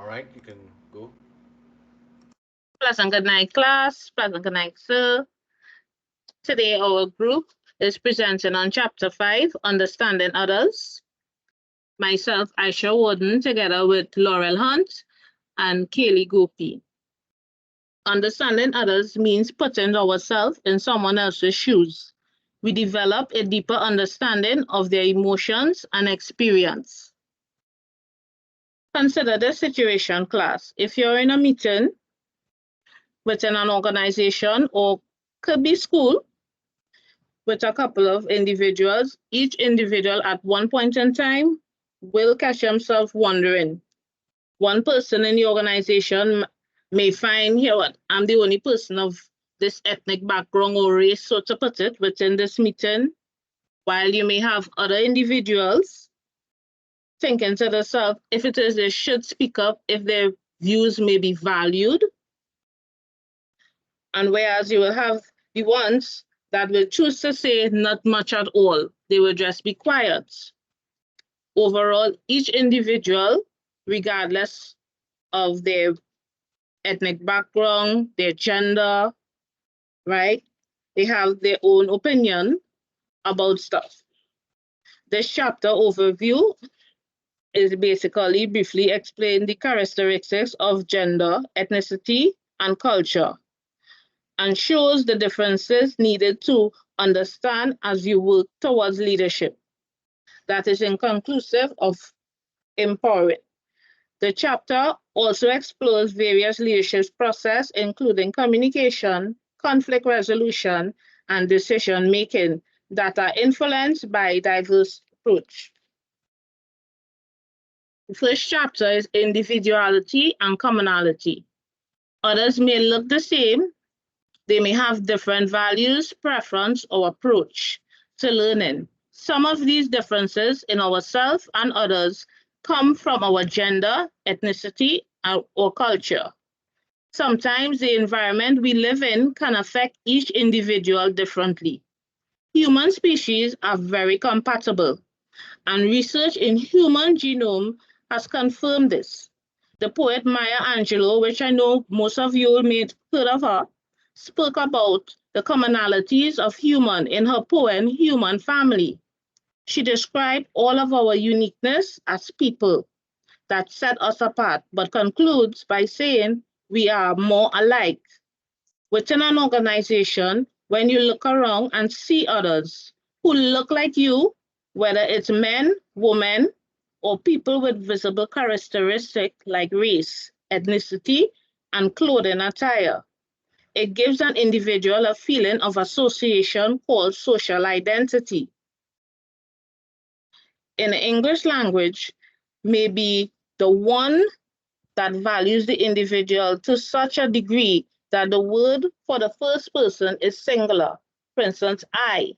All right, you can go. Pleasant good night, class. Pleasant good night, sir. Today, our group is presenting on Chapter 5, Understanding Others. Myself, Aisha Warden, together with Laurel Hunt and Kaylee Gopi. Understanding others means putting ourselves in someone else's shoes. We develop a deeper understanding of their emotions and experience. Consider the situation, class. If you're in a meeting within an organization or could be school with a couple of individuals, each individual at one point in time will catch himself wondering. One person in the organization may find, here what, I'm the only person of this ethnic background or race, so to put it, within this meeting, while you may have other individuals thinking to themselves, if it is they should speak up, if their views may be valued. And whereas you will have the ones that will choose to say not much at all, they will just be quiet. Overall, each individual, regardless of their ethnic background, their gender, right? They have their own opinion about stuff. This chapter overview is basically briefly explain the characteristics of gender, ethnicity, and culture, and shows the differences needed to understand as you work towards leadership. That is inconclusive of empowering. The chapter also explores various leadership processes, including communication, conflict resolution, and decision making that are influenced by diverse approach. The first chapter is individuality and commonality. Others may look the same. They may have different values, preference, or approach to learning. Some of these differences in ourselves and others come from our gender, ethnicity, or culture. Sometimes the environment we live in can affect each individual differently. Human species are very compatible, and research in human genome has confirmed this. The poet Maya Angelou, which I know most of you may have heard of her, spoke about the commonalities of human in her poem, Human Family. She described all of our uniqueness as people that set us apart, but concludes by saying we are more alike. Within an organization, when you look around and see others who look like you, whether it's men, women, or people with visible characteristics like race, ethnicity, and clothing attire, it gives an individual a feeling of association called social identity. In the English language, may be the one that values the individual to such a degree that the word for the first person is singular. For instance, I.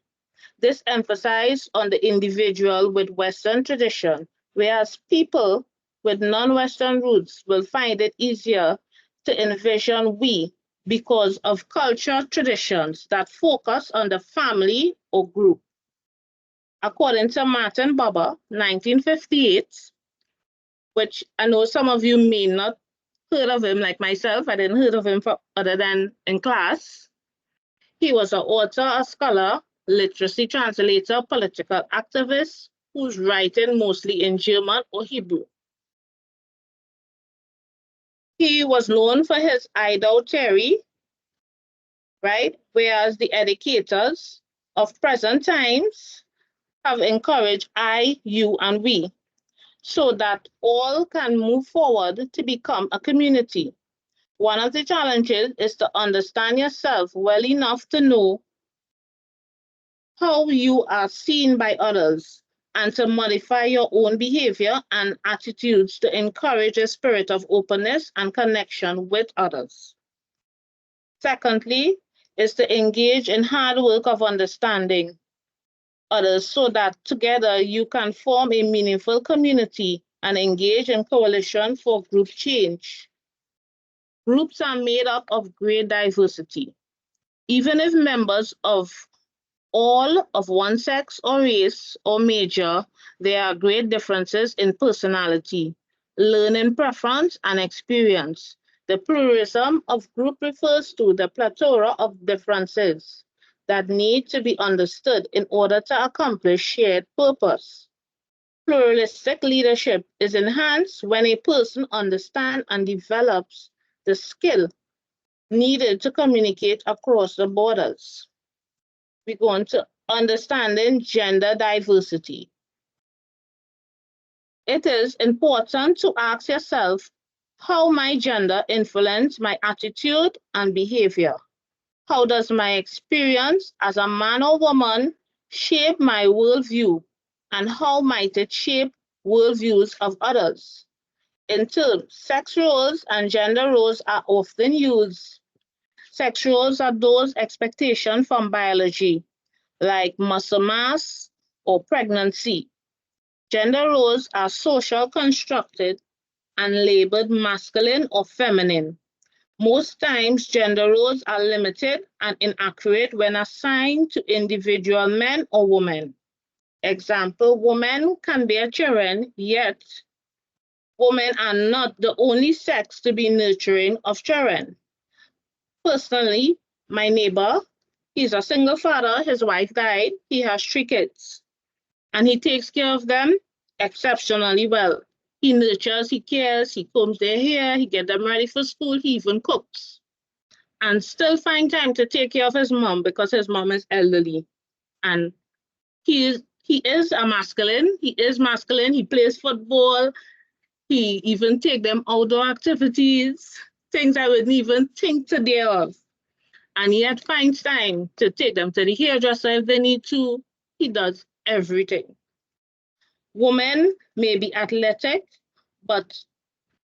This emphasizes on the individual with Western tradition, whereas people with non-Western roots will find it easier to envision we because of cultural traditions that focus on the family or group. According to Martin Buber, 1958, which I know some of you may not heard of him, like myself, I didn't heard of him other than in class. He was an author, a scholar, literacy translator, political activist, who's writing mostly in German or Hebrew. He was known for his idol theory, right? Whereas the educators of present times have encouraged I, you, and we, so that all can move forward to become a community. One of the challenges is to understand yourself well enough to know how you are seen by others and to modify your own behavior and attitudes to encourage a spirit of openness and connection with others. Secondly, is to engage in hard work of understanding others so that together you can form a meaningful community and engage in coalition for group change. Groups are made up of great diversity. Even if members of all of one sex or race or major, there are great differences in personality. learning preference and experience. The pluralism of group refers to the plethora of differences that need to be understood in order to accomplish shared purpose. Pluralistic leadership is enhanced when a person understands and develops the skill needed to communicate across the borders. We go on to understanding gender diversity. It is important to ask yourself how my gender influences my attitude and behavior. How does my experience as a man or woman shape my worldview, and how might it shape worldviews of others? In terms, sex roles and gender roles are often used. Sex roles are those expectations from biology, like muscle mass or pregnancy. Gender roles are social constructed and labeled masculine or feminine. Most times, gender roles are limited and inaccurate when assigned to individual men or women. Example, women can bear children, yet women are not the only sex to be nurturing of children. Personally, my neighbor, he's a single father, his wife died, he has 3 kids, and he takes care of them exceptionally well. He nurtures, he cares, he combs their hair, he gets them ready for school, he even cooks. And still find time to take care of his mom because his mom is elderly. And he is masculine. He is masculine. He plays football. He even take them outdoor activities, things I wouldn't even think today of. And yet finds time to take them to the hairdresser if they need to. He does everything. Women may be athletic, but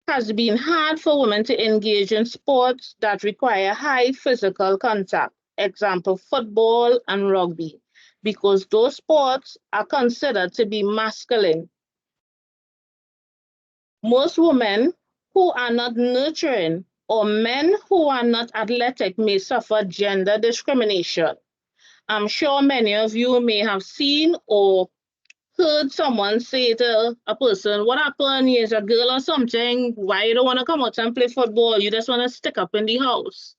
has been hard for women to engage in sports that require high physical contact, example, football and rugby, because those sports are considered to be masculine. Most women who are not nurturing or men who are not athletic may suffer gender discrimination. I'm sure many of you may have seen or heard someone say to a person, what happened? Is a girl or something? Why you don't want to come out and play football? You just want to stick up in the house.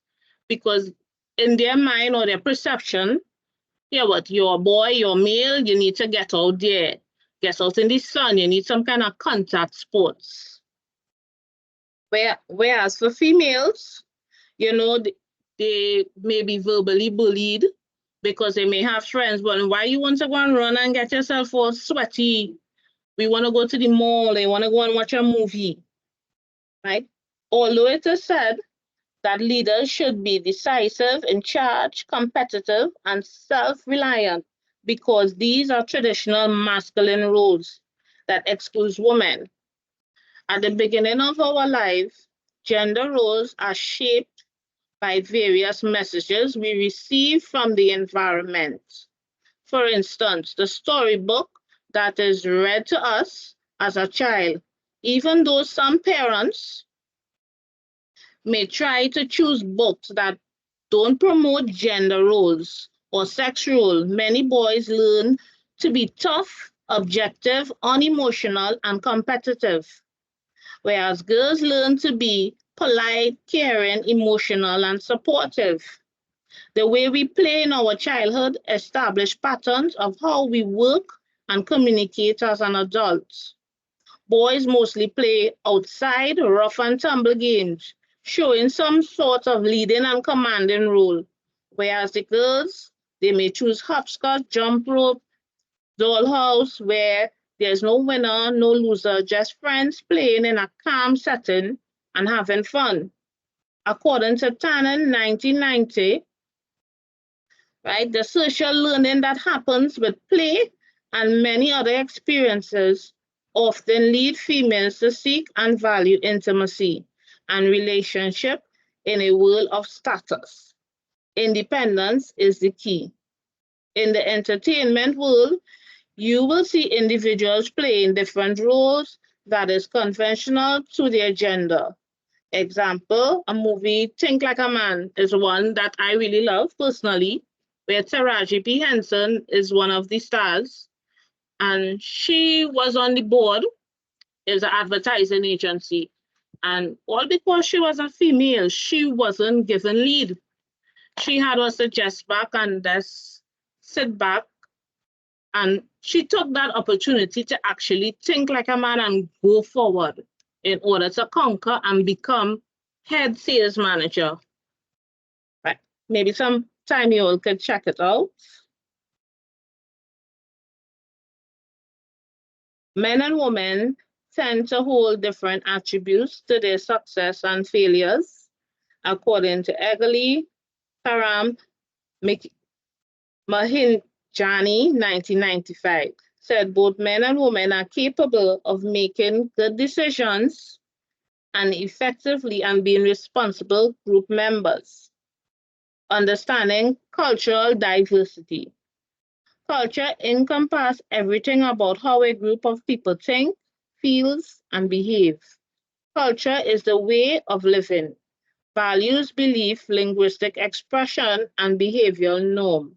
Because in their mind or their perception, yeah, what, you're a boy, you're male, you need to get out there. Get out in the sun, you need some kind of contact sports. Whereas for females, you know, they may be verbally bullied because they may have friends, but why you want to go and run and get yourself all sweaty? We want to go to the mall, they want to go and watch a movie, right? Although it is said that leaders should be decisive, in charge, competitive, and self-reliant, because these are traditional masculine roles that exclude women. At the beginning of our life, gender roles are shaped by various messages we receive from the environment. For instance, the storybook that is read to us as a child, even though some parents may try to choose books that don't promote gender roles or sex roles, many boys learn to be tough, objective, unemotional, and competitive, whereas girls learn to be polite, caring, emotional, and supportive. The way we play in our childhood establishes patterns of how we work and communicate as an adult. Boys mostly play outside, rough and tumble games, showing some sort of leading and commanding role, whereas the girls, they may choose hopscotch, jump rope, dollhouse, where there's no winner, no loser, just friends playing in a calm setting and having fun. According to Tannen, 1990, right, the social learning that happens with play and many other experiences often lead females to seek and value intimacy and relationship in a world of status. Independence is the key. In the entertainment world, you will see individuals playing different roles that is conventional to their gender. Example, a movie, Think Like a Man, is one that I really love personally, where Taraji P. Henson is one of the stars. And she was on the board is an advertising agency. And all because she was a female, she wasn't given lead. She had us to just back and just sit back. And she took that opportunity to actually think like a man and go forward in order to conquer and become head sales manager. Right. Maybe sometime you all could check it out. Men and women tend to hold different attributes to their success and failures, according to Eggley, Karam, Mahinjani, 1995, said both men and women are capable of making good decisions and effectively and being responsible group members. Understanding cultural diversity. Culture encompasses everything about how a group of people think, feels, and behave. Culture is the way of living, values, belief, linguistic expression, and behavioral norm,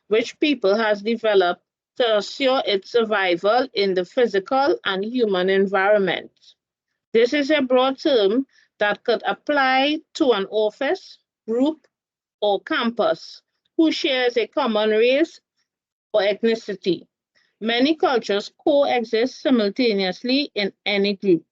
which people has developed to assure its survival in the physical and human environment. This is a broad term that could apply to an office, group, or campus who shares a common race or ethnicity. Many cultures coexist simultaneously in any group.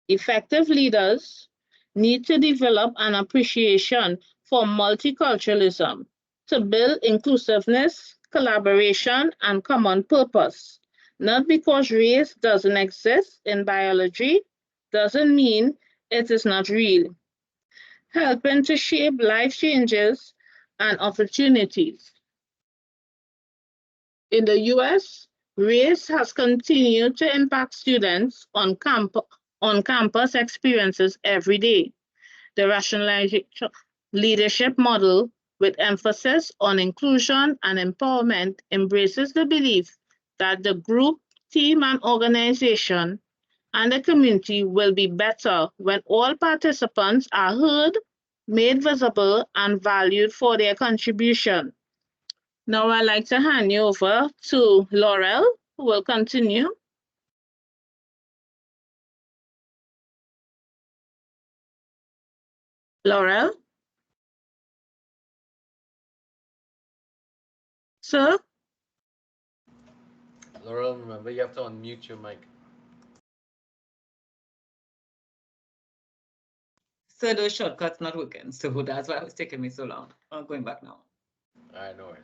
Effective leaders need to develop an appreciation for multiculturalism to build inclusiveness, collaboration, and common purpose. Not because race doesn't exist in biology doesn't mean it is not real. Helping to shape life changes and opportunities. In the US, race has continued to impact students on campus experiences every day. The rationalization leadership model, with emphasis on inclusion and empowerment, embraces the belief that the group, team, and organization and the community will be better when all participants are heard, made visible, and valued for their contribution. Now I'd like to hand you over to Laurel, who will continue. Laurel? Sir? Laurel, remember you have to unmute your mic. So those shortcuts not working. So that's why it was taking me so long. I'm going back now. All right, no worries.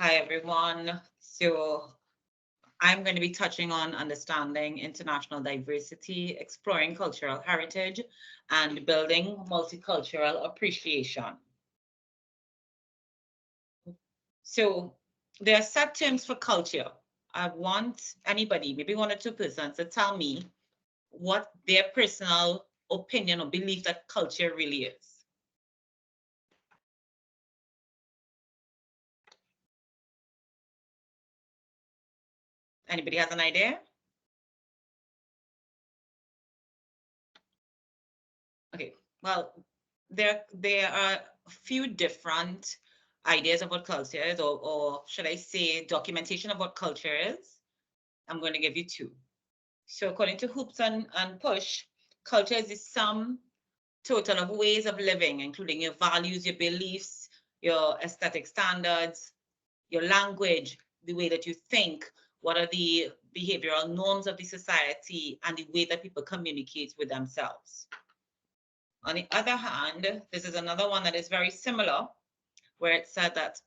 Hi, everyone. So I'm going to be touching on understanding international diversity, exploring cultural heritage, and building multicultural appreciation. So there are set terms for culture. I want anybody, maybe one or two persons, to tell me what their personal opinion or belief that culture really is. Anybody has an idea? Okay, well, there are a few different ideas of what culture is, or should I say documentation of what culture is. I'm going to give you two. So according to Hoops and Push, culture is the sum total of ways of living, including your values, your beliefs, your aesthetic standards, your language, the way that you think, what are the behavioral norms of the society, and the way that people communicate with themselves. On the other hand, this is another one that is very similar, where it said that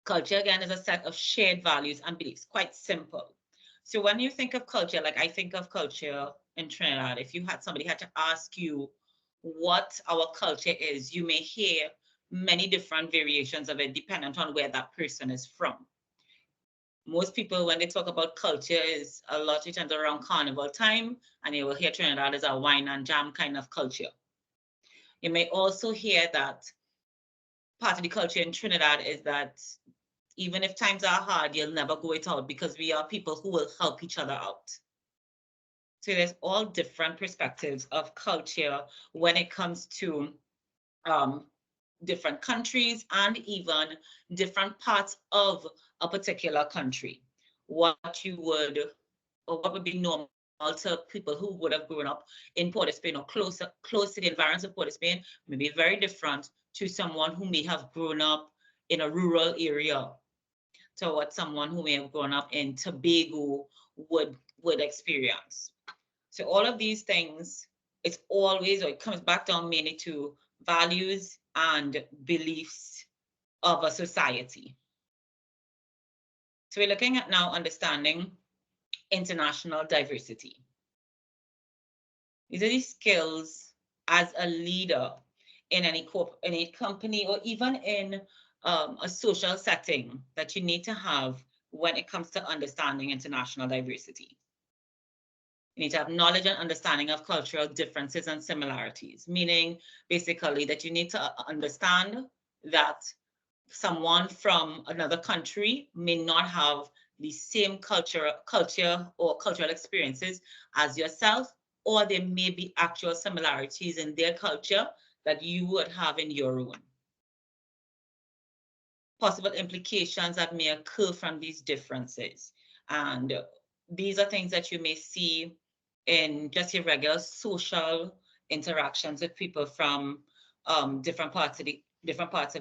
culture, again, is a set of shared values and beliefs, quite simple. So when you think of culture, like I think of culture in Trinidad, if you had somebody had to ask you what our culture is, you may hear many different variations of it dependent on where that person is from. Most people, when they talk about culture, is a lot of times around carnival time, and you will hear Trinidad is a wine and jam kind of culture. You may also hear that part of the culture in Trinidad is that even if times are hard, you'll never go it out because we are people who will help each other out. So there's all different perspectives of culture when it comes to different countries and even different parts of a particular country. What you would or what would be normal to people who would have grown up in Port of Spain or close to the environs of Port of Spain may be very different to someone who may have grown up in a rural area, to what someone who may have grown up in Tobago would experience. So all of these things, it's always, or it comes back down mainly to values and beliefs of a society. So we're looking at now understanding international diversity. These are the skills as a leader in any company, or even in a social setting, that you need to have when it comes to understanding international diversity. You need to have knowledge and understanding of cultural differences and similarities, meaning basically that you need to understand that someone from another country may not have the same culture or cultural experiences as yourself, or there may be actual similarities in their culture that you would have in your own. Possible implications that may occur from these differences. And these are things that you may see in just your regular social interactions with people from different parts of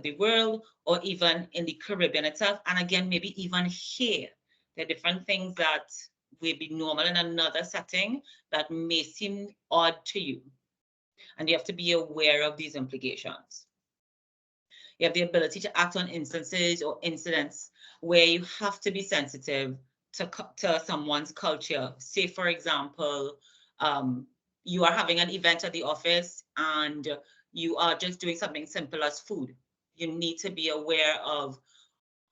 the world, or even in the Caribbean itself. And again, maybe even here, there are different things that will be normal in another setting that may seem odd to you. And you have to be aware of these implications. You have the ability to act on instances or incidents where you have to be sensitive to someone's culture. Say, for example, you are having an event at the office and you are just doing something simple as food. You need to be aware of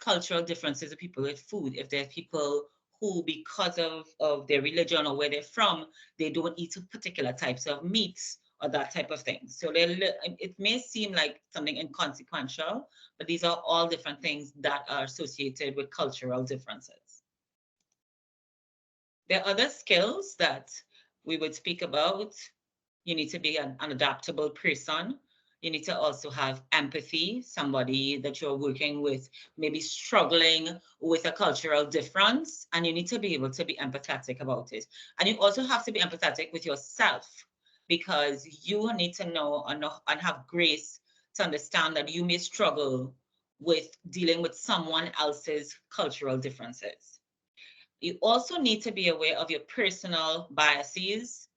cultural differences of people with food. If there's people who, because of their religion or where they're from, they don't eat particular types of meats or that type of thing. So it may seem like something inconsequential, but these are all different things that are associated with cultural differences. There are other skills that we would speak about. You need to be an adaptable person. You need to also have empathy, somebody that you're working with, maybe struggling with a cultural difference, and you need to be able to be empathetic about it. And you also have to be empathetic with yourself, because you need to know and have grace to understand that you may struggle with dealing with someone else's cultural differences. You also need to be aware of your personal biases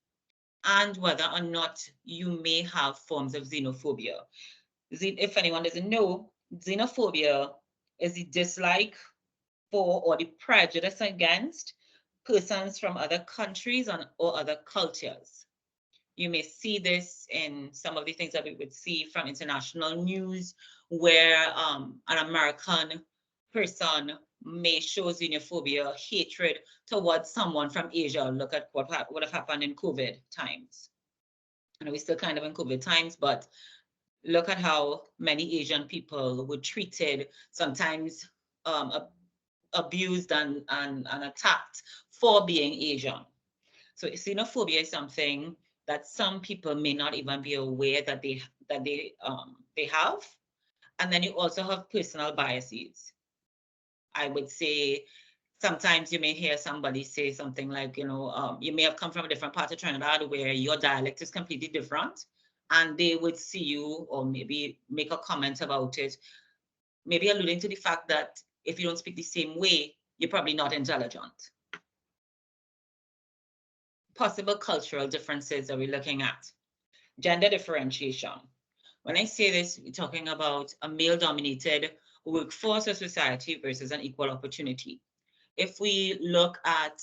and whether or not you may have forms of xenophobia. If anyone doesn't know, xenophobia is the dislike for or the prejudice against persons from other countries or other cultures. You may see this in some of the things that we would see from international news, where an American person may show xenophobia, hatred towards someone from Asia. Look at what would have happened in COVID times. And we're still kind of in COVID times, but look at how many Asian people were treated, sometimes abused and attacked for being Asian. So xenophobia is something that some people may not even be aware that they have. And then you also have personal biases. I would say sometimes you may hear somebody say something like, you may have come from a different part of Trinidad where your dialect is completely different, and they would see you or maybe make a comment about it, maybe alluding to the fact that if you don't speak the same way, you're probably not intelligent. Possible cultural differences that we're looking at. Gender differentiation. When I say this, we're talking about a male-dominated workforce or society versus an equal opportunity. If we look at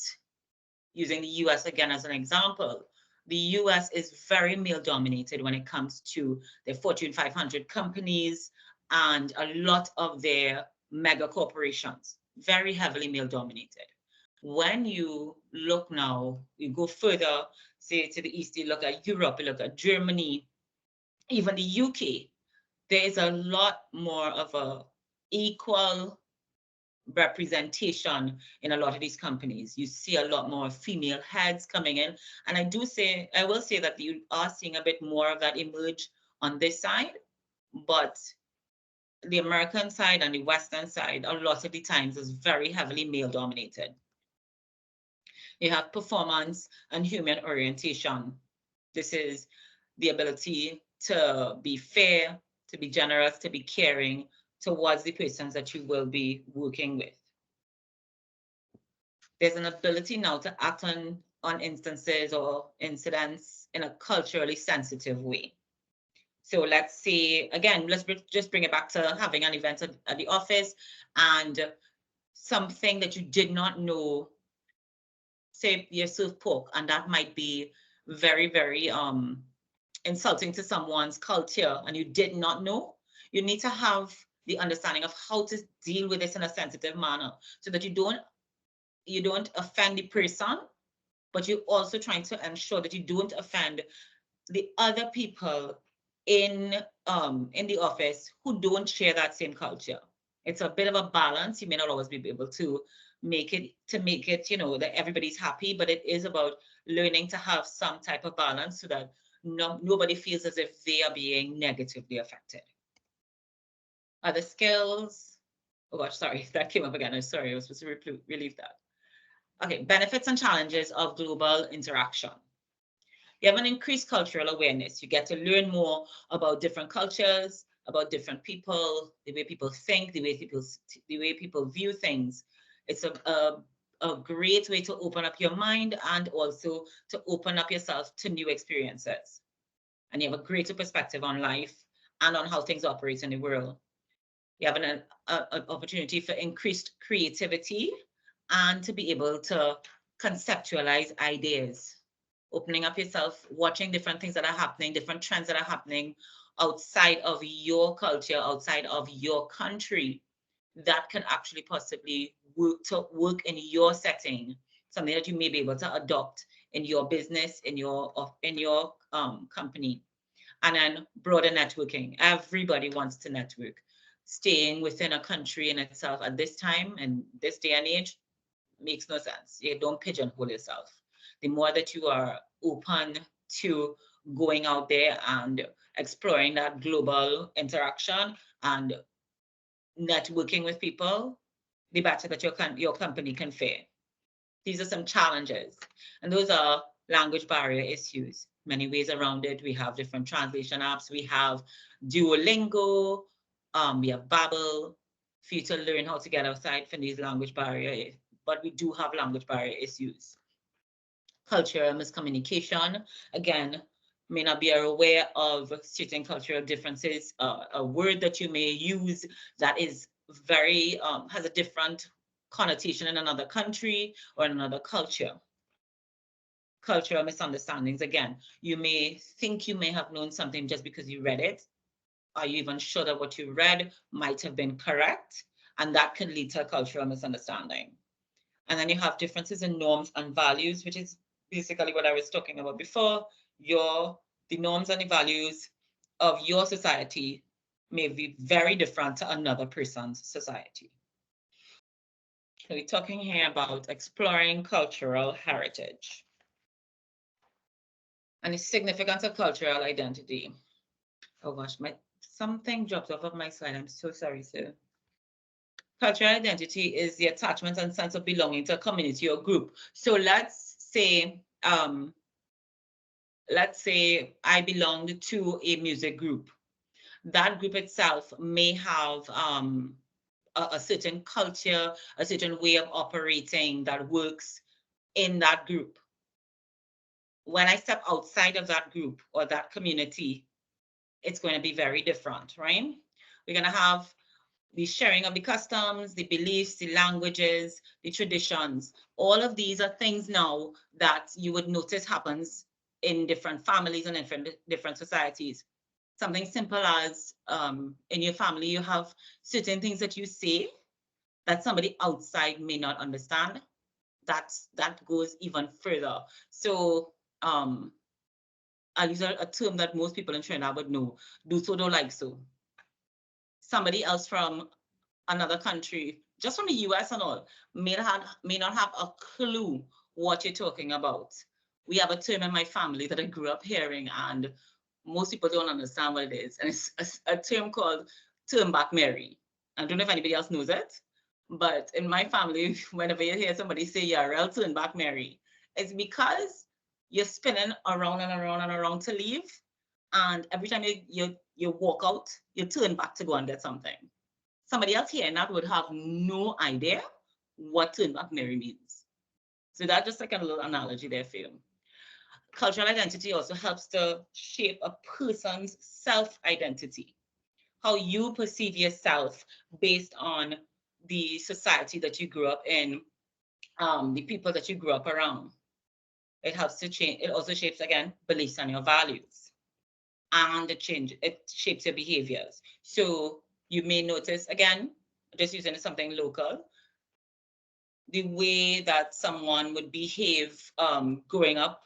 using the US again as an example, the US is very male-dominated when it comes to the Fortune 500 companies and a lot of their mega corporations, very heavily male-dominated. When you look now, you go further, say to the east, you look at Europe, you look at Germany, even the UK, there is a lot more of a equal representation in a lot of these companies. You see a lot more female heads coming in. And I will say that you are seeing a bit more of that emerge on this side, but the American side and the Western side, a lot of the times is very heavily male dominated. You have performance and human orientation. This is the ability to be fair, to be generous, to be caring towards the persons that you will be working with. There's an ability now to act on instances or incidents in a culturally sensitive way. So let's say, again, just bring it back to having an event at the office, and something that you did not know, say you serve pork, and that might be very, very insulting to someone's culture, and you did not know. You need to have the understanding of how to deal with this in a sensitive manner, so that you don't offend the person, but you're also trying to ensure that you don't offend the other people in the office who don't share that same culture. It's a bit of a balance. You may not always be able to make it, that everybody's happy, but it is about learning to have some type of balance so that nobody feels as if they are being negatively affected. Other skills. Oh gosh, sorry, that came up again. I'm sorry, I was supposed to relieve that. Okay, benefits and challenges of global interaction. You have an increased cultural awareness. You get to learn more about different cultures, about different people, the way people think, the way people view things. It's a great way to open up your mind and also to open up yourself to new experiences. And you have a greater perspective on life and on how things operate in the world. You have an opportunity for increased creativity and to be able to conceptualize ideas, opening up yourself, watching different things that are happening, different trends that are happening outside of your culture, outside of your country, that can actually possibly work in your setting, something that you may be able to adopt in your business, in your company. And then broader networking. Everybody wants to network. Staying within a country in itself at this time and this day and age makes no sense. You don't pigeonhole yourself. The more that you are open to going out there and exploring that global interaction and networking with people, the better that your company can fare. These are some challenges, and those are language barrier issues. Many ways around it. We have different translation apps. We have Duolingo. We have Babbel for you to learn how to get outside from these language barrier. But we do have language barrier issues. Cultural miscommunication. Again, may not be aware of certain cultural differences. A word that you may use that is very has a different connotation in another country or in another culture. Cultural misunderstandings. Again, you may think you may have known something just because you read it. Are you even sure that what you read might have been correct? And that can lead to a cultural misunderstanding. And then you have differences in norms and values, which is basically what I was talking about before. The norms and the values of your society may be very different to another person's society. So we're talking here about exploring cultural heritage and the significance of cultural identity. Oh gosh, something dropped off of my slide. I'm so sorry, sir. Cultural identity is the attachment and sense of belonging to a community or group. So let's say I belonged to a music group. That group itself may have a certain culture, a certain way of operating that works in that group. When I step outside of that group or that community, it's going to be very different, right? We're going to have the sharing of the customs, the beliefs, the languages, the traditions. All of these are things now that you would notice happens in different families and different societies. Something simple as in your family, you have certain things that you say that somebody outside may not understand. That goes even further. So I'll use a term that most people in Trinidad would know: do so, don't like so. Somebody else from another country, just from the US and all, may not have a clue what you're talking about. We have a term in my family that I grew up hearing, and most people don't understand what it is. And it's a term called turn back Mary. I don't know if anybody else knows it, but in my family, whenever you hear somebody say, yeah, real turn back Mary, It's because you're spinning around and around and around to leave. And every time you walk out, you turn back to go and get something. Somebody else here and that would have no idea what turn back Mary means. So that's just like a little analogy there for you. Cultural identity also helps to shape a person's self-identity, how you perceive yourself based on the society that you grew up in, the people that you grew up around. It helps to change. It also shapes, again, beliefs and your values, and it shapes your behaviors. So you may notice, again, just using something local, the way that someone would behave growing up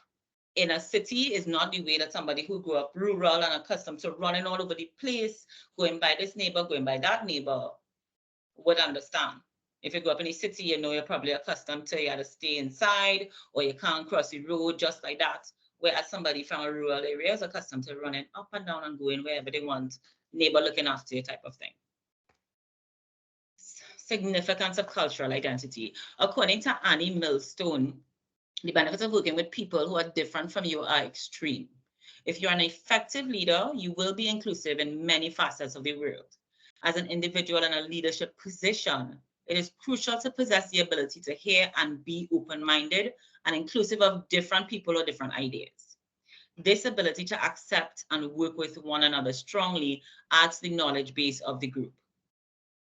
in a city is not the way that somebody who grew up rural and accustomed to running all over the place, going by this neighbor, going by that neighbor, would understand. If you grew up in a city, you know you're probably accustomed to you have to stay inside, or you can't cross the road just like that. Whereas somebody from a rural area is accustomed to running up and down and going wherever they want, neighbor looking after you type of thing. Significance of cultural identity. According to Annie Millstone, the benefits of working with people who are different from you are extreme. If you're an effective leader, you will be inclusive in many facets of the world. As an individual in a leadership position, it is crucial to possess the ability to hear and be open-minded and inclusive of different people or different ideas. This ability to accept and work with one another strongly adds to the knowledge base of the group.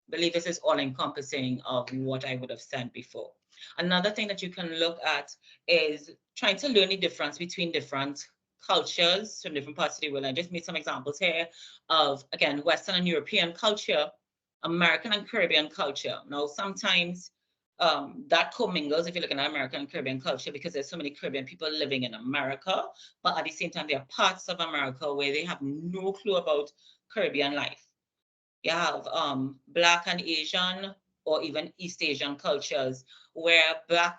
I believe this is all encompassing of what I would have said before. Another thing that you can look at is trying to learn the difference between different cultures from different parts of the world. I just made some examples here of, again, Western and European culture, American and Caribbean culture. Now, sometimes that commingles if you're looking at American and Caribbean culture, because there's so many Caribbean people living in America, but at the same time, there are parts of America where they have no clue about Caribbean life. You have Black and Asian or even East Asian cultures where Black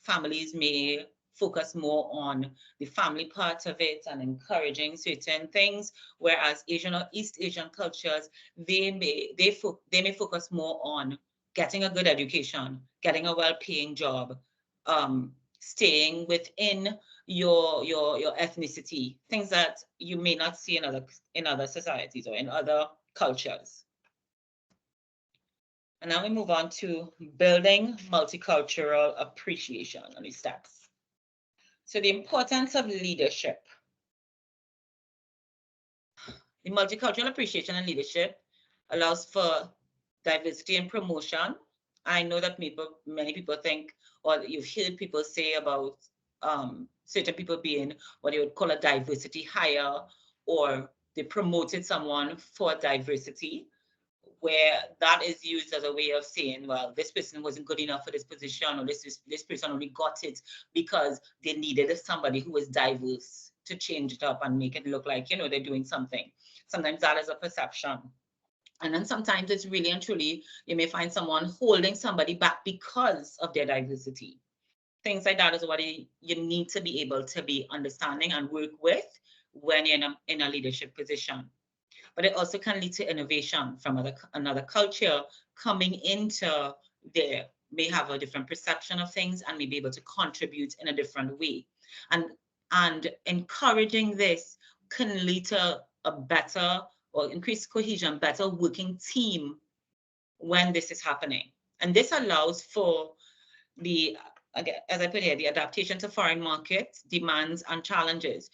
families may focus more on the family part of it and encouraging certain things, whereas Asian or East Asian cultures, they may focus more on getting a good education, getting a well-paying job, staying within your ethnicity, things that you may not see in other societies or in other cultures. And now we move on to building multicultural appreciation on these steps. So the importance of leadership. The multicultural appreciation and leadership allows for diversity and promotion. I know that many people think, or you've heard people say about certain people being what you would call a diversity hire, or they promoted someone for diversity, where that is used as a way of saying, well, this person wasn't good enough for this position, or this person only got it because they needed somebody who was diverse to change it up and make it look like, they're doing something. Sometimes that is a perception. And then sometimes it's really and truly, you may find someone holding somebody back because of their diversity. Things like that is what you need to be able to be understanding and work with when you're in a leadership position. But it also can lead to innovation from another culture coming into there, may have a different perception of things and may be able to contribute in a different way. And encouraging this can lead to a better or increased cohesion, better working team when this is happening. And this allows for the, again, as I put here, the adaptation to foreign markets, demands and challenges.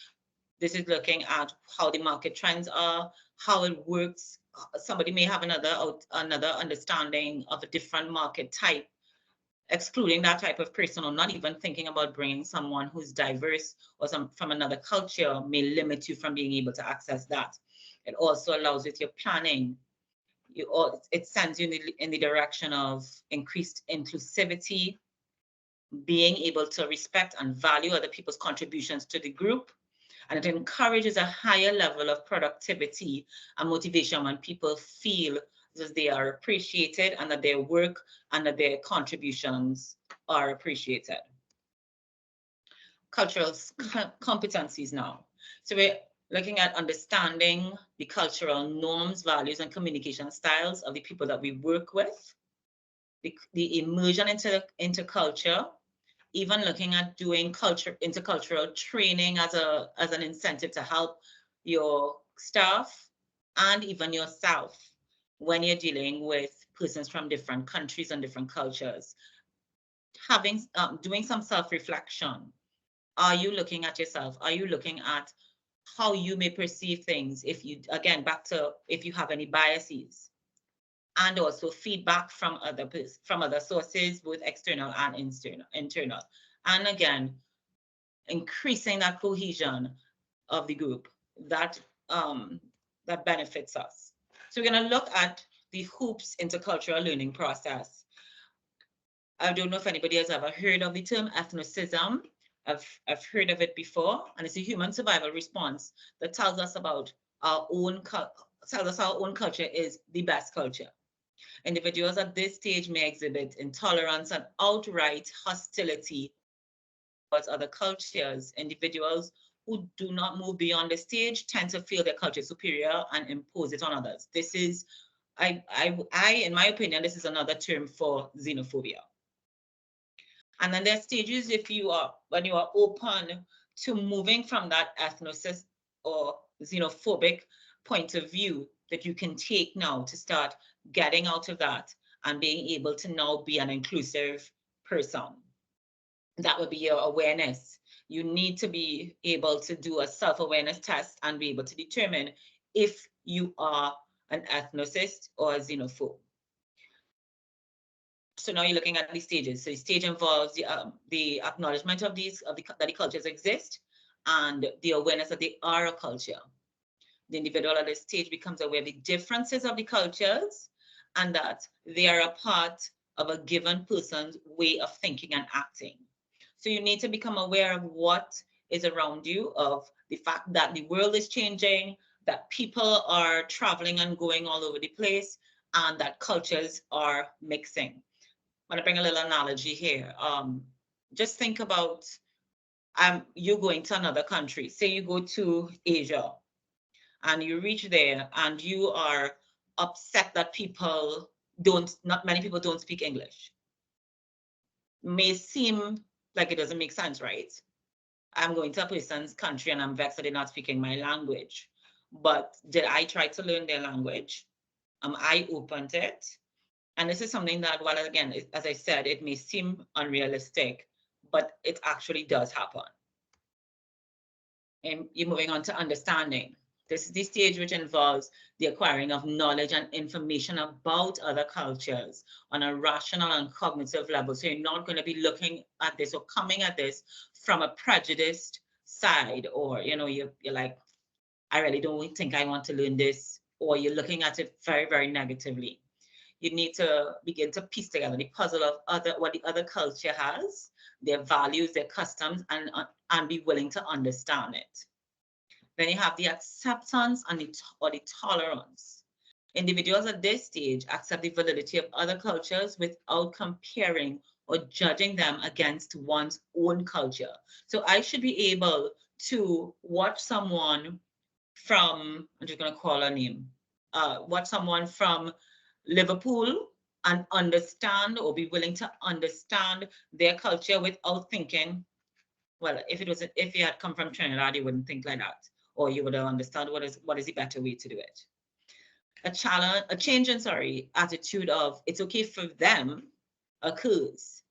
This is looking at how the market trends are, how it works. Somebody may have another understanding of a different market type. Excluding that type of person, or not even thinking about bringing someone who's diverse or from another culture, may limit you from being able to access that. It also allows with your planning. It sends you in the direction of increased inclusivity, being able to respect and value other people's contributions to the group. And it encourages a higher level of productivity and motivation when people feel that they are appreciated and that their work and that their contributions are appreciated. Cultural competencies now. So we're looking at understanding the cultural norms, values, and communication styles of the people that we work with, the immersion into culture, even looking at doing intercultural training as an incentive to help your staff and even yourself when you're dealing with persons from different countries and different cultures. Doing some self-reflection. Are you looking at yourself? Are you looking at how you may perceive things? If you, again, back to if you have any biases, and also feedback from other sources, both external and internal. And again, increasing that cohesion of the group that that benefits us. So we're going to look at the HOOPS intercultural learning process. I don't know if anybody has ever heard of the term ethnocism. I've heard of it before, and it's a human survival response that tells us about our own culture is the best culture. Individuals at this stage may exhibit intolerance and outright hostility towards other cultures. Individuals who do not move beyond the stage tend to feel their culture is superior and impose it on others. This is, in my opinion, this is another term for xenophobia. And then there are stages when you are open to moving from that ethnicist or xenophobic point of view that you can take now to start getting out of that and being able to now be an inclusive person. That would be your awareness. You need to be able to do a self-awareness test and be able to determine if you are an ethnicist or a xenophobe. So now you're looking at these stages. So the stage involves the acknowledgement of that the cultures exist and the awareness that they are a culture. The individual at this stage becomes aware of the differences of the cultures and that they are a part of a given person's way of thinking and acting. So you need to become aware of what is around you, of the fact that the world is changing, that people are traveling and going all over the place, and that cultures are mixing. I'm going to bring a little analogy here. Just think about you going to another country. Say you go to Asia and you reach there and you are upset that not many people don't speak English. May seem like it doesn't make sense, right? I'm going to a person's country and I'm vexed that they're not speaking my language. But did I try to learn their language? Am I open to it? And this is something that, well, again, as I said, it may seem unrealistic, but it actually does happen. And you're moving on to understanding. This is the stage which involves the acquiring of knowledge and information about other cultures on a rational and cognitive level. So you're not going to be looking at this or coming at this from a prejudiced side, or, you're like, I really don't think I want to learn this, or you're looking at it very, very negatively. You need to begin to piece together the puzzle of what the other culture has, their values, their customs, and be willing to understand it. Then you have the acceptance and the tolerance. Individuals at this stage accept the validity of other cultures without comparing or judging them against one's own culture. So I should be able to watch someone from, I'm just going to call her name, watch someone from Liverpool and understand or be willing to understand their culture without thinking, well, if you had come from Trinidad, you wouldn't think like that, or you would have understood what is the better way to do it. A change in attitude of it's okay for them occurs,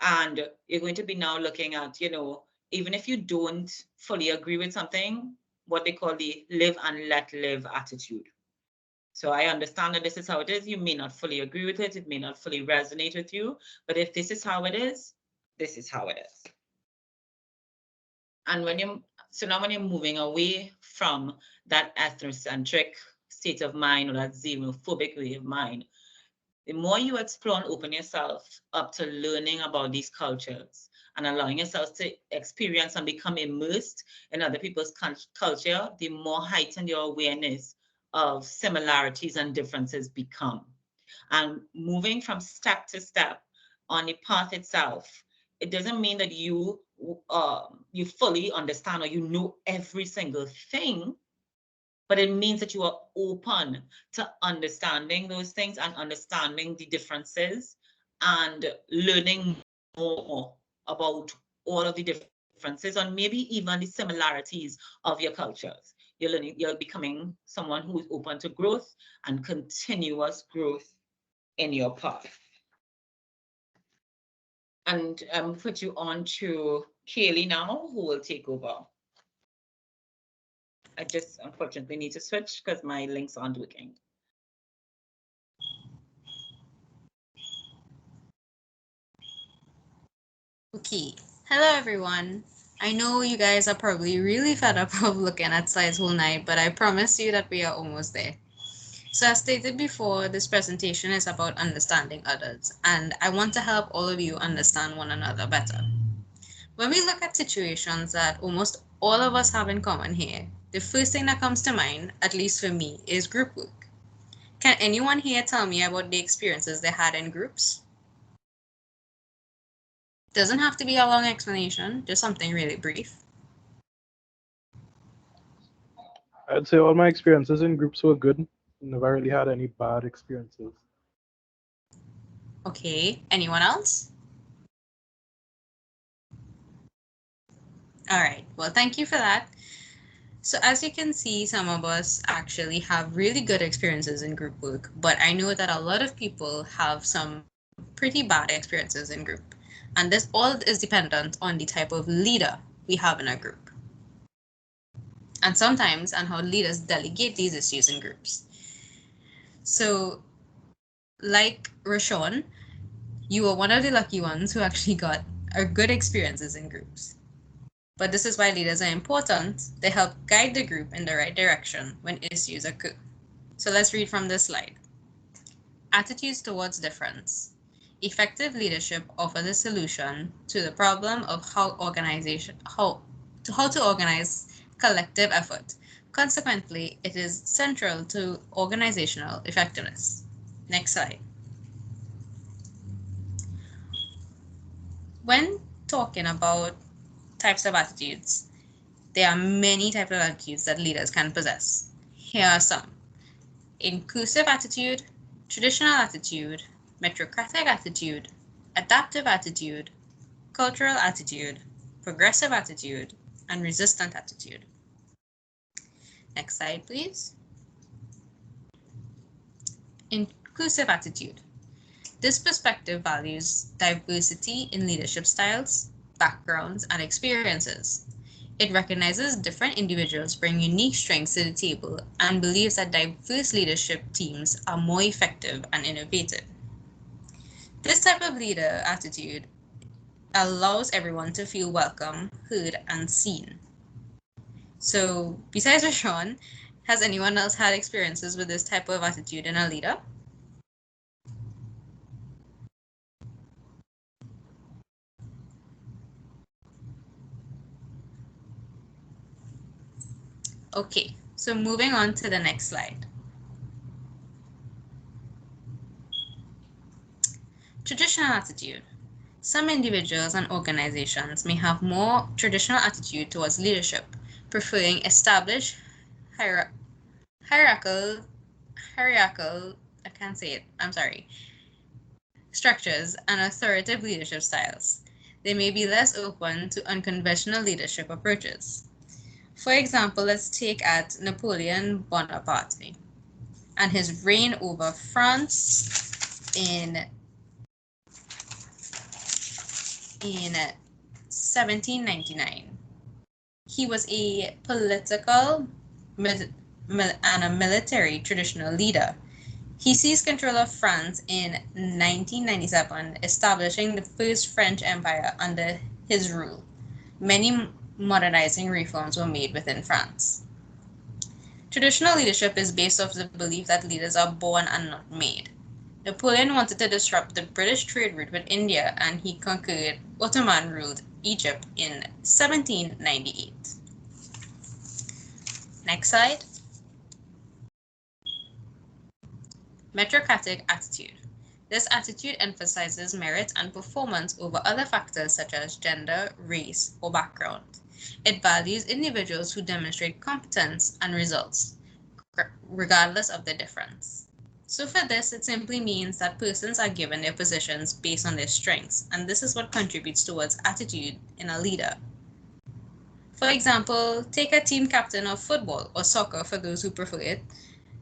and you're going to be now looking at, even if you don't fully agree with something, what they call the live and let live attitude. So I understand that this is how it is. You may not fully agree with it. It may not fully resonate with you. But if this is how it is, this is how it is. And when you're moving away from that ethnocentric state of mind or that xenophobic way of mind, the more you explore and open yourself up to learning about these cultures and allowing yourself to experience and become immersed in other people's culture, the more heightened your awareness of similarities and differences become. And moving from step to step on the path itself, it doesn't mean that you fully understand or you know every single thing, but it means that you are open to understanding those things and understanding the differences and learning more about all of the differences and maybe even the similarities of your cultures. You're becoming someone who is open to growth and continuous growth in your path. And put you on to Kaylee now, who will take over. I just unfortunately need to switch because my links aren't working. Okay, hello everyone. I know you guys are probably really fed up of looking at slides whole night, but I promise you that we are almost there. So as stated before, this presentation is about understanding others, and I want to help all of you understand one another better. When we look at situations that almost all of us have in common here, the first thing that comes to mind, at least for me, is group work. Can anyone here tell me about the experiences they had in groups? Doesn't have to be a long explanation, just something really brief. I'd say all my experiences in groups were good. Never really had any bad experiences. Okay, anyone else? All right, well, thank you for that. So as you can see, some of us actually have really good experiences in group work, but I know that a lot of people have some pretty bad experiences in group. And this all is dependent on the type of leader we have in our group. And sometimes on how leaders delegate these issues in groups. So like Rashawn, you were one of the lucky ones who actually got good experiences in groups. But this is why leaders are important. They help guide the group in the right direction when issues occur. So let's read from this slide. Attitudes towards difference. Effective leadership offers a solution to the problem of how to organize collective effort. Consequently, it is central to organizational effectiveness. Next slide. When talking about types of attitudes, there are many types of attitudes that leaders can possess. Here are some. Inclusive attitude, traditional attitude, meritocratic attitude, adaptive attitude, cultural attitude, progressive attitude, and resistant attitude. Next slide, please. Inclusive attitude. This perspective values diversity in leadership styles, backgrounds, and experiences. It recognizes different individuals bring unique strengths to the table and believes that diverse leadership teams are more effective and innovative. This type of leader attitude allows everyone to feel welcome, heard, and seen. So besides Rashawn, has anyone else had experiences with this type of attitude in a leader? Okay, so moving on to the next slide. Traditional attitude. Some individuals and organizations may have more traditional attitude towards leadership, preferring established hierarchical, I can't say it, I'm sorry, structures and authoritative leadership styles. They may be less open to unconventional leadership approaches. For example, let's take at Napoleon Bonaparte and his reign over France in 1799. He was a political and a military traditional leader. He seized control of France in 1997, establishing the first French Empire under his rule. Many modernizing reforms were made within France. Traditional leadership is based off the belief that leaders are born and not made. Napoleon wanted to disrupt the British trade route with India, and he conquered Ottoman-ruled Egypt in 1798. Next slide. Meritocratic attitude. This attitude emphasizes merit and performance over other factors such as gender, race, or background. It values individuals who demonstrate competence and results, regardless of their difference. So for this, it simply means that persons are given their positions based on their strengths, and this is what contributes towards attitude in a leader. For example, take a team captain of football or soccer for those who prefer it.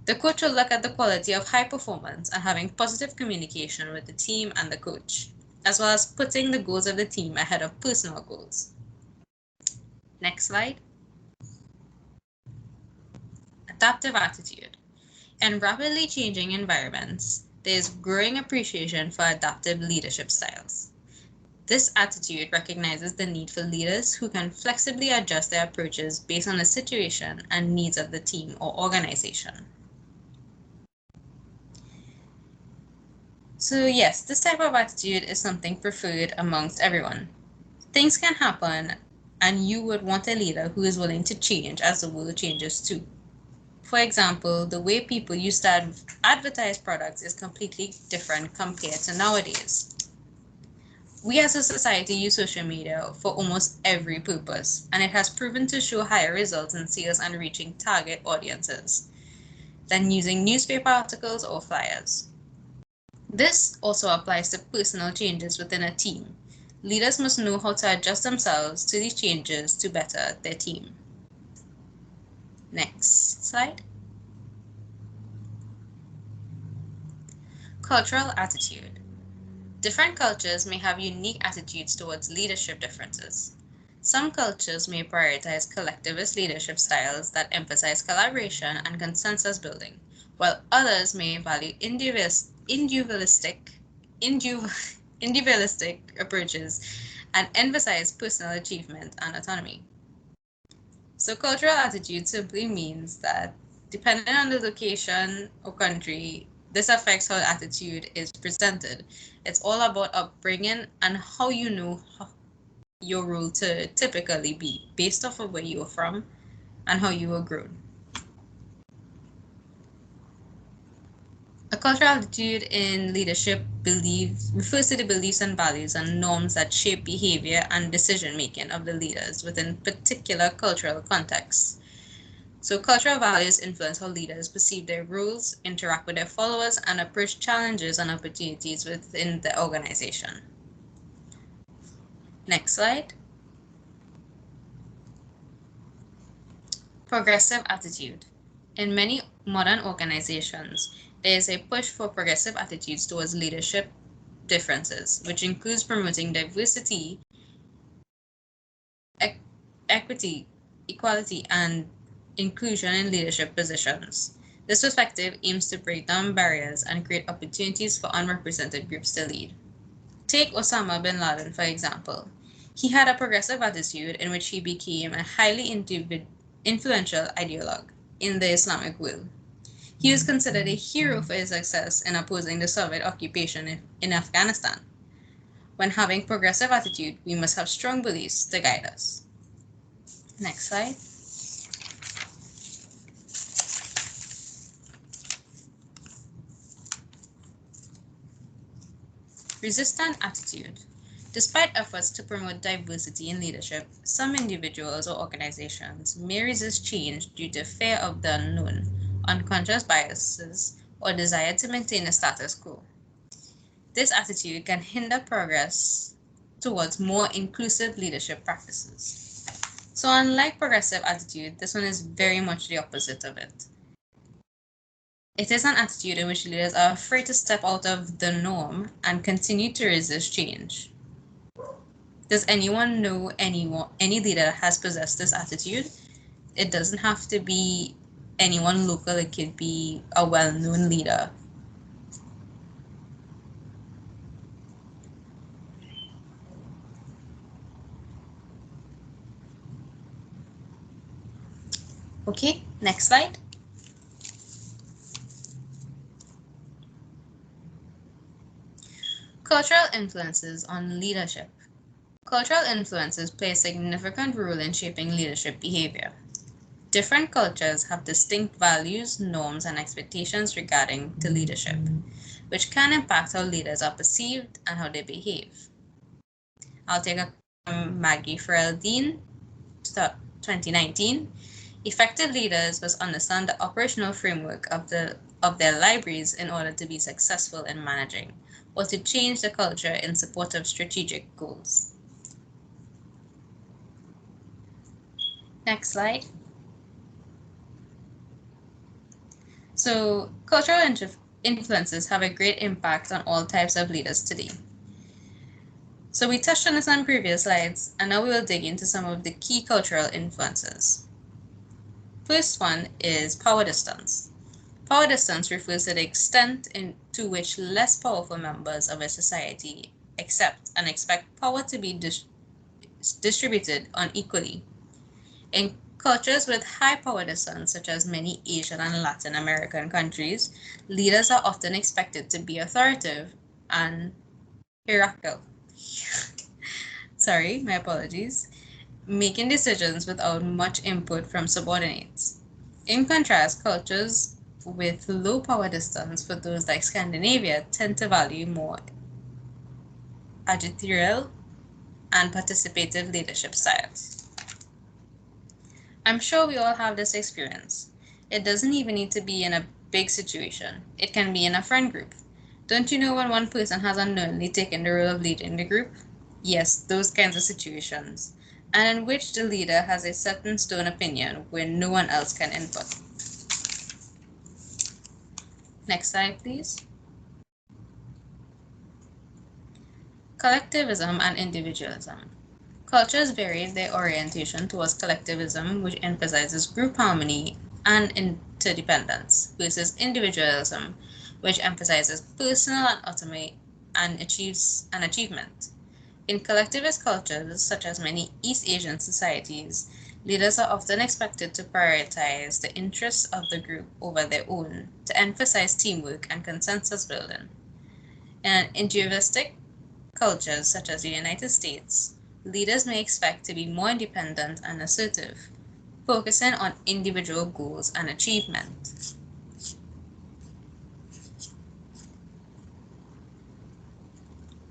The coach will look at the quality of high performance and having positive communication with the team and the coach, as well as putting the goals of the team ahead of personal goals. Next slide. Adaptive attitude. In rapidly changing environments, there is growing appreciation for adaptive leadership styles. This attitude recognizes the need for leaders who can flexibly adjust their approaches based on the situation and needs of the team or organization. So yes, this type of attitude is something preferred amongst everyone. Things can happen and you would want a leader who is willing to change as the world changes too. For example, the way people used to advertise products is completely different compared to nowadays. We as a society use social media for almost every purpose, and it has proven to show higher results in sales and reaching target audiences than using newspaper articles or flyers. This also applies to personal changes within a team. Leaders must know how to adjust themselves to these changes to better their team. Next slide. Cultural attitude. Different cultures may have unique attitudes towards leadership differences. Some cultures may prioritize collectivist leadership styles that emphasize collaboration and consensus building, while others may value individualistic approaches and emphasize personal achievement and autonomy. So cultural attitude simply means that depending on the location or country, this affects how attitude is presented. It's all about upbringing and how you know your role to typically be based off of where you're from and how you were grown. A cultural attitude in leadership refers to the beliefs and values and norms that shape behavior and decision making of the leaders within particular cultural contexts. So cultural values influence how leaders perceive their roles, interact with their followers, and approach challenges and opportunities within the organization. Next slide. Progressive attitude. In many modern organizations, there is a push for progressive attitudes towards leadership differences, which includes promoting diversity, equity, equality, and inclusion in leadership positions. This perspective aims to break down barriers and create opportunities for unrepresented groups to lead. Take Osama bin Laden, for example. He had a progressive attitude in which he became a highly influential ideologue in the Islamic world. He was considered a hero for his success in opposing the Soviet occupation in Afghanistan. When having progressive attitude, we must have strong beliefs to guide us. Next slide. Resistant attitude. Despite efforts to promote diversity in leadership, some individuals or organizations may resist change due to fear of the unknown, unconscious biases, or desire to maintain the status quo. This attitude can hinder progress towards more inclusive leadership practices. So unlike progressive attitude, this one is very much the opposite of it. It is an attitude in which leaders are afraid to step out of the norm and continue to resist change. Does anyone know any leader that has possessed this attitude? It doesn't have to be anyone local, it could be a well-known leader. Okay, next slide. Cultural influences on leadership. Cultural influences play a significant role in shaping leadership behavior. Different cultures have distinct values, norms, and expectations regarding to leadership, which can impact how leaders are perceived and how they behave. I'll take a Maggie Ferrell-Dean, 2019. Effective leaders must understand the operational framework of the of their libraries in order to be successful in managing, or to change the culture in support of strategic goals. Next slide. So, cultural influences have a great impact on all types of leaders today. So we touched on this on previous slides, and now we will dig into some of the key cultural influences. First one is power distance. Power distance refers to the extent to which less powerful members of a society accept and expect power to be distributed unequally. In cultures with high power distance, such as many Asian and Latin American countries, leaders are often expected to be authoritative and hierarchical. Sorry, my apologies. Making decisions without much input from subordinates. In contrast, cultures with low power distance, for those like Scandinavia, tend to value more agitatorial and participative leadership styles. I'm sure we all have this experience. It doesn't even need to be in a big situation. It can be in a friend group. Don't you know when one person has unknowingly taken the role of leading the group? Yes, those kinds of situations, and in which the leader has a set in stone opinion where no one else can input. Next slide, please. Collectivism and individualism. Cultures vary their orientation towards collectivism, which emphasizes group harmony and interdependence, versus individualism, which emphasizes personal autonomy and achievement. In collectivist cultures, such as many East Asian societies, leaders are often expected to prioritize the interests of the group over their own, to emphasize teamwork and consensus building. In individualistic cultures, such as the United States, leaders may expect to be more independent and assertive, focusing on individual goals and achievement.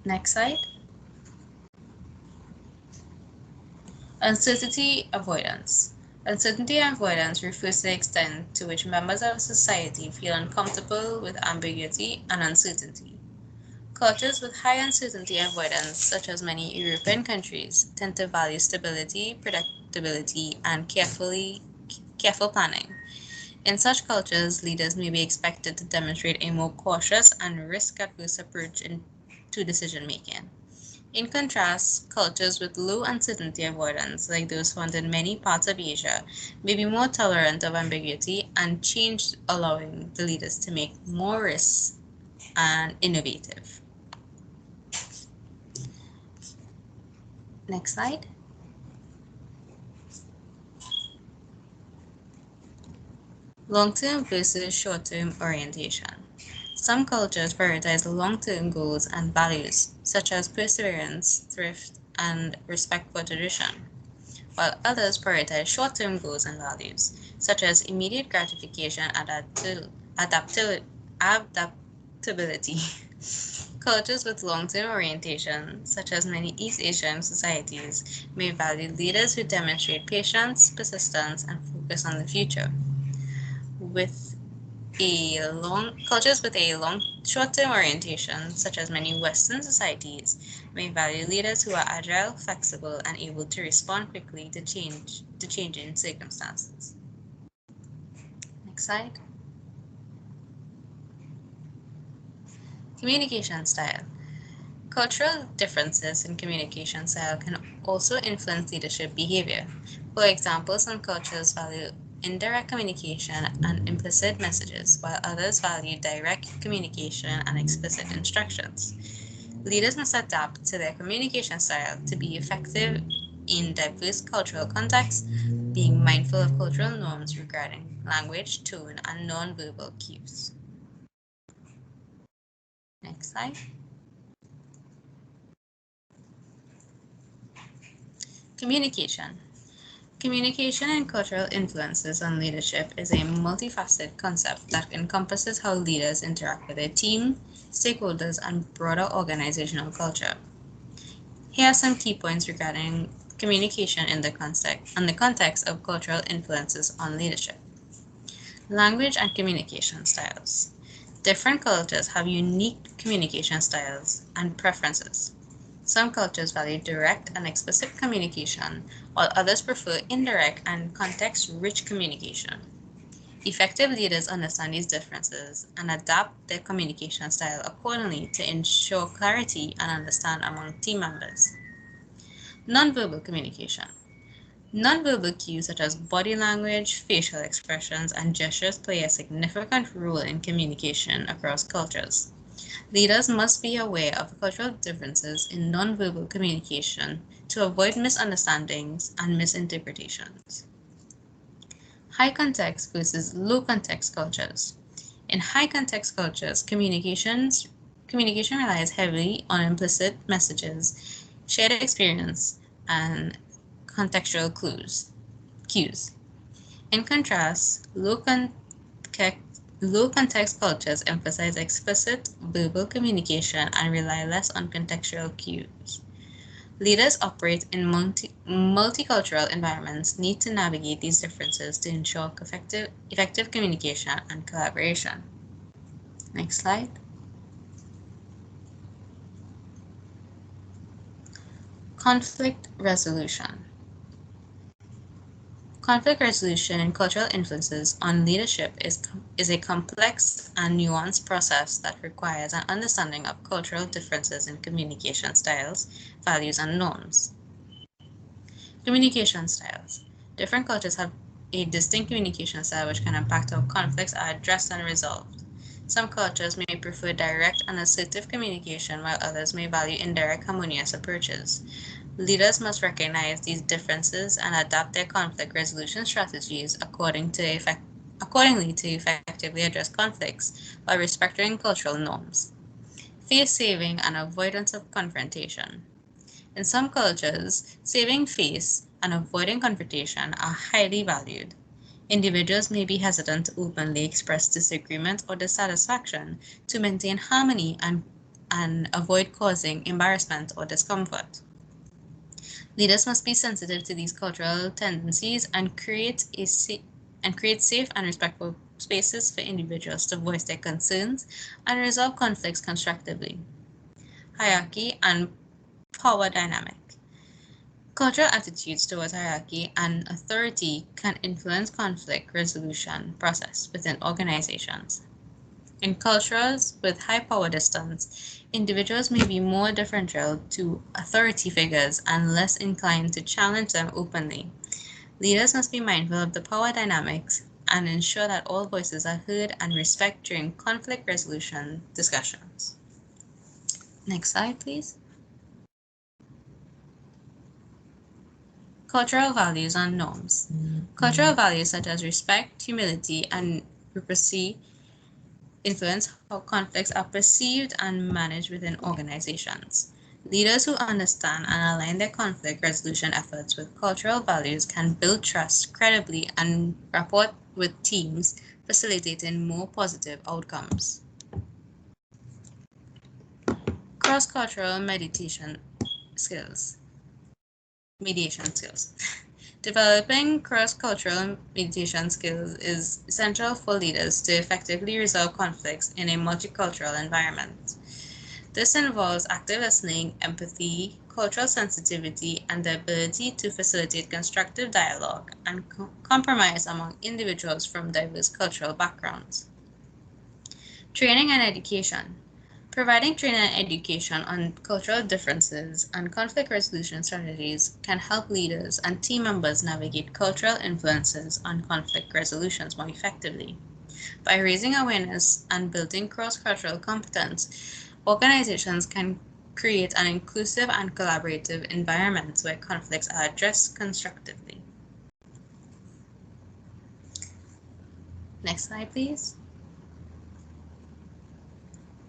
Next slide. Uncertainty avoidance. Uncertainty avoidance refers to the extent to which members of society feel uncomfortable with ambiguity and uncertainty. Cultures with high uncertainty avoidance, such as many European countries, tend to value stability, predictability, and careful planning. In such cultures, leaders may be expected to demonstrate a more cautious and risk-averse approach to decision-making. In contrast, cultures with low uncertainty avoidance, like those found in many parts of Asia, may be more tolerant of ambiguity and change, allowing the leaders to make more risks and innovative. Next slide. Long-term versus short-term orientation. Some cultures prioritize long-term goals and values, such as perseverance, thrift, and respect for tradition, while others prioritize short-term goals and values, such as immediate gratification and adaptability. Cultures with long-term orientation, such as many East Asian societies, may value leaders who demonstrate patience, persistence, and focus on the future. Cultures with a long short-term orientation, such as many Western societies, may value leaders who are agile, flexible, and able to respond quickly to changing circumstances. Next slide. Communication style. Cultural differences in communication style can also influence leadership behavior. For example, some cultures value indirect communication and implicit messages, while others value direct communication and explicit instructions. Leaders must adapt to their communication style to be effective in diverse cultural contexts, being mindful of cultural norms regarding language, tone, and non-verbal cues. Next slide. Communication. Communication and cultural influences on leadership is a multifaceted concept that encompasses how leaders interact with their team, stakeholders, and broader organizational culture. Here are some key points regarding communication in the context of cultural influences on leadership. Language and communication styles. Different cultures have unique communication styles and preferences. Some cultures value direct and explicit communication, while others prefer indirect and context-rich communication. Effective leaders understand these differences and adapt their communication style accordingly to ensure clarity and understanding among team members. Nonverbal communication. Nonverbal cues such as body language, facial expressions, and gestures play a significant role in communication across cultures. Leaders must be aware of cultural differences in nonverbal communication to avoid misunderstandings and misinterpretations. High context versus low context cultures. In high context cultures, communication relies heavily on implicit messages, shared experience, and contextual cues. In contrast, low context cultures emphasize explicit verbal communication and rely less on contextual cues. Leaders operate in multicultural environments need to navigate these differences to ensure effective communication and collaboration. Next slide. Conflict resolution. Conflict resolution and cultural influences on leadership is a complex and nuanced process that requires an understanding of cultural differences in communication styles, values, and norms. Communication styles. Different cultures have a distinct communication style which can impact how conflicts are addressed and resolved. Some cultures may prefer direct and assertive communication, while others may value indirect, harmonious approaches. Leaders must recognize these differences and adapt their conflict resolution strategies accordingly to effectively address conflicts while respecting cultural norms. Face saving and avoidance of confrontation. In some cultures, saving face and avoiding confrontation are highly valued. Individuals may be hesitant to openly express disagreement or dissatisfaction to maintain harmony and avoid causing embarrassment or discomfort. Leaders must be sensitive to these cultural tendencies and create safe and respectful spaces for individuals to voice their concerns and resolve conflicts constructively. Hierarchy and power dynamic. Cultural attitudes towards hierarchy and authority can influence conflict resolution process within organizations. In cultures with high power distance, individuals may be more deferential to authority figures and less inclined to challenge them openly. Leaders must be mindful of the power dynamics and ensure that all voices are heard and respected during conflict resolution discussions. Next slide, please. Cultural values and norms. Cultural values such as respect, humility, and reciprocity influence how conflicts are perceived and managed within organizations. Leaders who understand and align their conflict resolution efforts with cultural values can build trust credibly and rapport with teams, facilitating more positive outcomes. Cross-cultural mediation skills. Developing cross-cultural mediation skills is essential for leaders to effectively resolve conflicts in a multicultural environment. This involves active listening, empathy, cultural sensitivity, and the ability to facilitate constructive dialogue and compromise among individuals from diverse cultural backgrounds. Training and education. Providing training and education on cultural differences and conflict resolution strategies can help leaders and team members navigate cultural influences on conflict resolutions more effectively. By raising awareness and building cross-cultural competence, organizations can create an inclusive and collaborative environment where conflicts are addressed constructively. Next slide, please.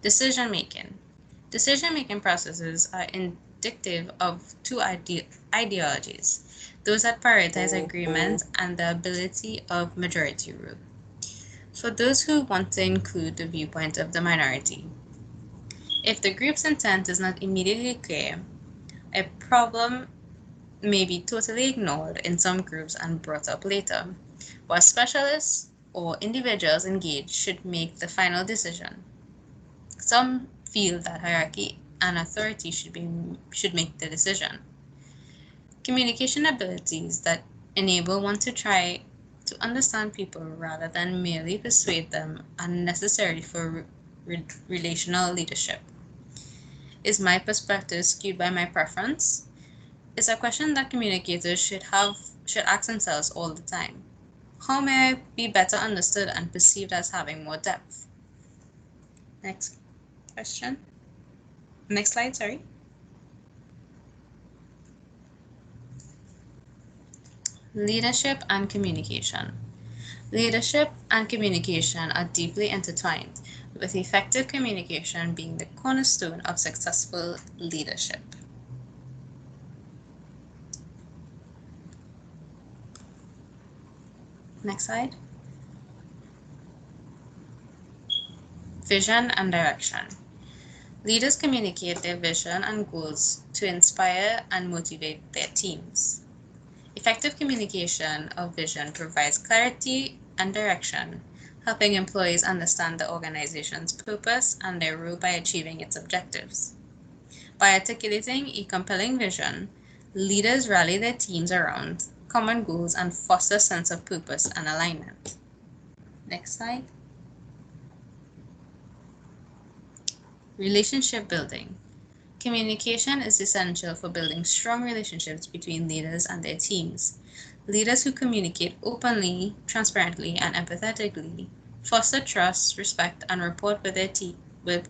Decision-making. Decision-making processes are indicative of two ideologies, those that prioritize agreement and the ability of majority rule. For those who want to include the viewpoint of the minority, if the group's intent is not immediately clear, a problem may be totally ignored in some groups and brought up later, while specialists or individuals engaged should make the final decision. Some feel that hierarchy and authority should make the decision. Communication abilities that enable one to try to understand people rather than merely persuade them are necessary for relational leadership. Is my perspective skewed by my preference? It's a question that communicators should ask themselves all the time. How may I be better understood and perceived as having more depth? Next question. Next slide, sorry. Leadership and communication. Leadership and communication are deeply intertwined, with effective communication being the cornerstone of successful leadership. Next slide. Vision and direction. Leaders communicate their vision and goals to inspire and motivate their teams. Effective communication of vision provides clarity and direction, helping employees understand the organization's purpose and their role by achieving its objectives. By articulating a compelling vision, leaders rally their teams around common goals and foster a sense of purpose and alignment. Next slide. Relationship building. Communication is essential for building strong relationships between leaders and their teams. Leaders who communicate openly, transparently, and empathetically foster trust, respect, and rapport with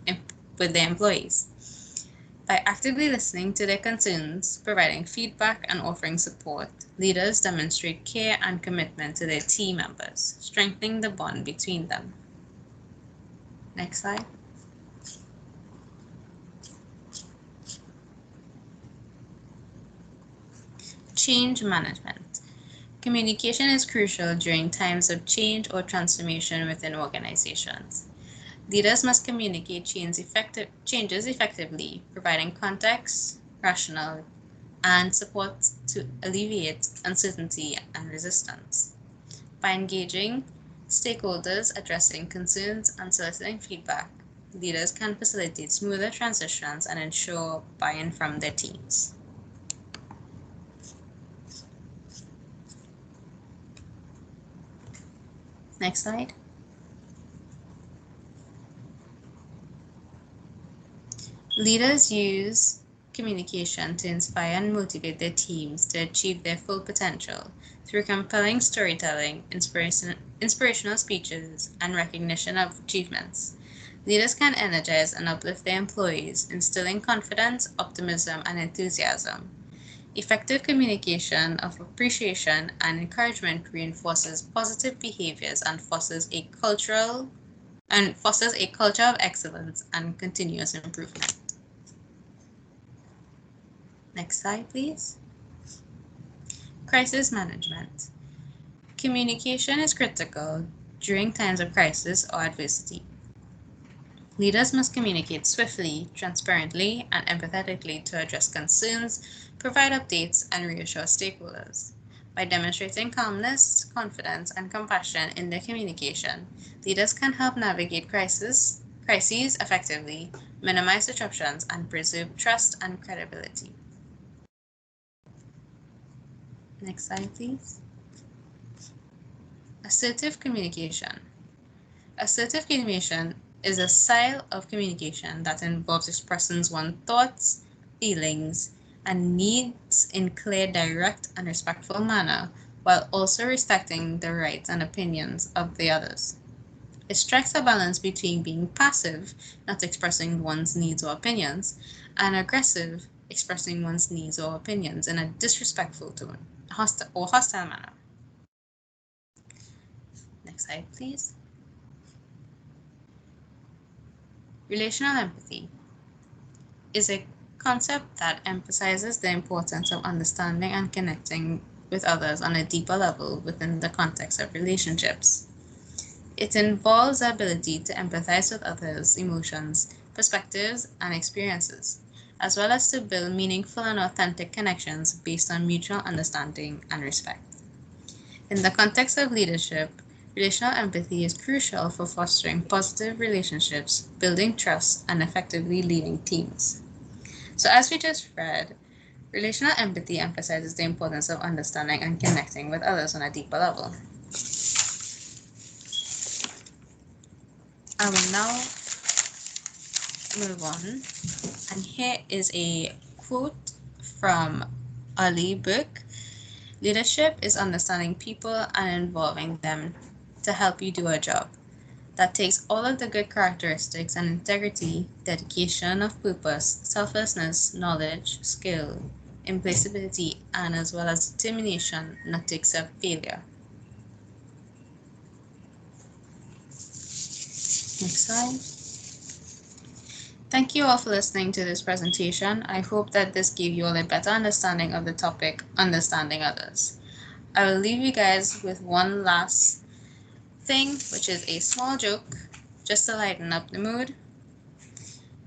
their employees. By actively listening to their concerns, providing feedback, and offering support, leaders demonstrate care and commitment to their team members, strengthening the bond between them. Next slide. Change management. Communication is crucial during times of change or transformation within organizations. Leaders must communicate changes effectively, providing context, rationale, and support to alleviate uncertainty and resistance. By engaging stakeholders, addressing concerns, and soliciting feedback, leaders can facilitate smoother transitions and ensure buy-in from their teams. Next slide. Leaders use communication to inspire and motivate their teams to achieve their full potential through compelling storytelling, inspirational speeches, and recognition of achievements. Leaders can energize and uplift their employees, instilling confidence, optimism, and enthusiasm. Effective communication of appreciation and encouragement reinforces positive behaviors and fosters a culture of excellence and continuous improvement. Next slide, please. Crisis management. Communication is critical during times of crisis or adversity. Leaders must communicate swiftly, transparently, and empathetically to address concerns, provide updates, and reassure stakeholders. By demonstrating calmness, confidence, and compassion in their communication, leaders can help navigate crises effectively, minimize disruptions, and preserve trust and credibility. Next slide, please. Assertive communication. Assertive communication is a style of communication that involves expressing one's thoughts, feelings, and needs in clear, direct, and respectful manner, while also respecting the rights and opinions of the others. It strikes a balance between being passive, not expressing one's needs or opinions, and aggressive, expressing one's needs or opinions in a disrespectful tone, hostile manner. Next slide, please. Relational empathy is a concept that emphasizes the importance of understanding and connecting with others on a deeper level within the context of relationships. It involves the ability to empathize with others' emotions, perspectives, and experiences, as well as to build meaningful and authentic connections based on mutual understanding and respect. In the context of leadership, Relational empathy is crucial for fostering positive relationships, building trust, and effectively leading teams. So, as we just read, relational empathy emphasizes the importance of understanding and connecting with others on a deeper level. I will now move on, and here is a quote from Ali book. Leadership is understanding people and involving them to help you do a job. That takes all of the good characteristics and integrity, dedication of purpose, selflessness, knowledge, skill, implaceability, and as well as determination not to accept failure. Next slide. Thank you all for listening to this presentation. I hope that this gave you all a better understanding of the topic, understanding others. I will leave you guys with one last thing, which is a small joke, just to lighten up the mood.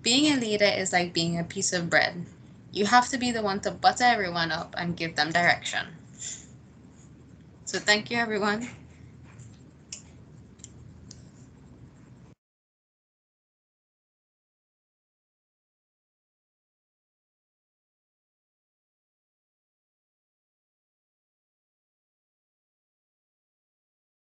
Being a leader is like being a piece of bread. You have to be the one to butter everyone up and give them direction. So thank you, everyone.